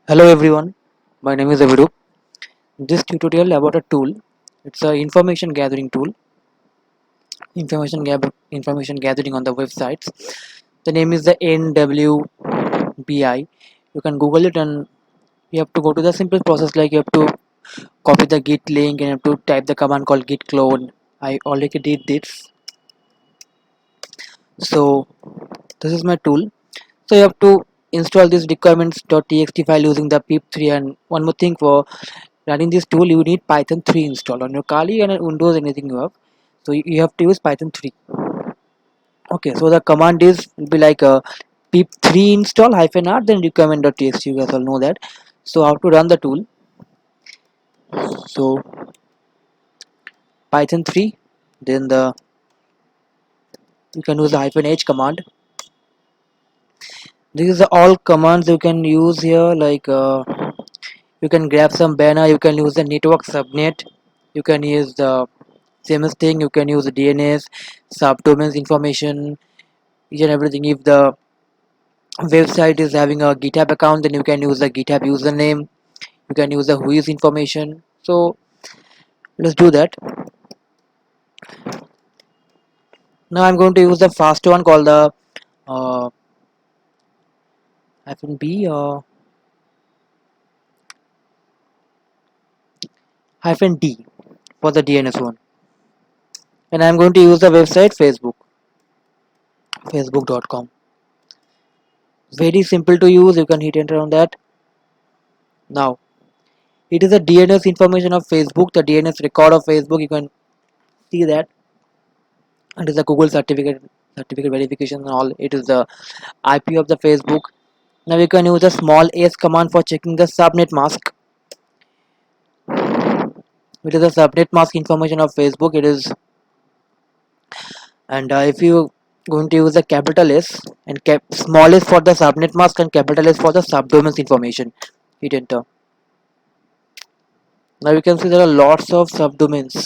Hello everyone, my name is Avirup. This tutorial about a tool. It's a information gathering tool. Information gathering on the websites. The name is the NWBI. You can Google it and you have to go to the simple process like you have to copy the git link and you have to type the command called git clone. I already did this. So this is my tool. So you have to install this requirements.txt file using the pip3, and one more thing, for running this tool you need Python 3 installed on your Kali and Windows, anything you have. So you have to use Python 3. Okay, so the command is will be like a pip3 install -r then requirement.txt. You guys all know that. So how to run the tool? So Python 3, then you can use the -h command. This is the all commands you can use here, like you can grab some banner, you can use the network subnet, you can use the CMS thing, you can use the DNS, subdomains information, each and everything. If the website is having a GitHub account, then you can use the GitHub username, you can use the whois information. So let's do that. Now I'm going to use the fast one called the uh, -b -d for the DNS one, and I'm going to use the website facebook.com. Very simple to use. You can hit enter on that. Now it is the DNS information of Facebook, the DNS record of Facebook. You can see that it is the Google certificate verification and all. It is the IP of the Facebook. Now you can use the small s command for checking the subnet mask. It is the subnet mask information of Facebook. It is, and if you going to use the capital S and small s for the subnet mask and capital S for the subdomains information. Hit enter. Now you can see there are lots of subdomains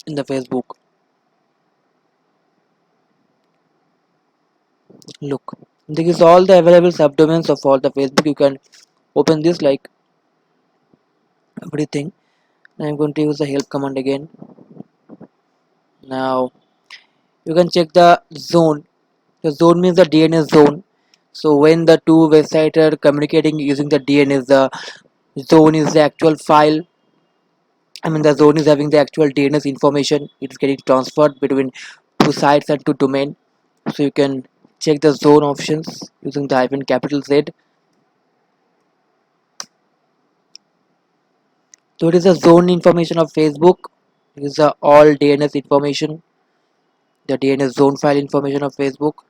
in the Facebook. Look, this is all the available subdomains of all the Facebook. You can open this like everything. I'm going to use the help command again. Now you can check the zone. The zone means the DNS zone. So when the two websites are communicating using the DNS, the zone is the actual file. I mean, the zone is having the actual DNS information. It's getting transferred between two sites and two domain. So you can check the zone options using the hyphen capital Z. So it is the zone information of Facebook. It is the all DNS information, the DNS zone file information of Facebook.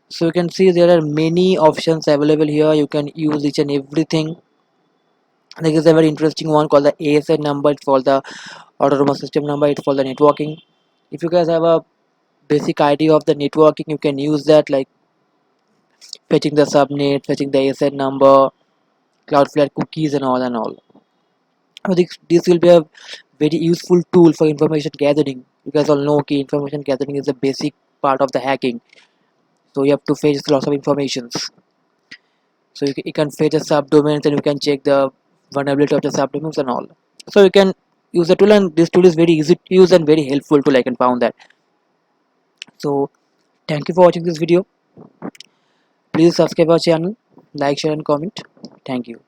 So you can see there are many options available here. You can use each and everything. There is a very interesting one called the ASN number. It's for the autonomous system number. It's for the networking. If you guys have a basic idea of the networking, you can use that, like fetching the subnet, fetching the ASN number, Cloudflare cookies, and all and all. I think this will be a very useful tool for information gathering. You guys all know okay, information gathering is a basic part of the hacking. So you have to fetch lots of informations. So you can fetch a subdomains and you can check the vulnerability of the subdomains and all. So you can use the tool, and this tool is very easy to use and very helpful tool. I can found that. So thank you for watching this video. Please subscribe our channel, like, share and comment. Thank you.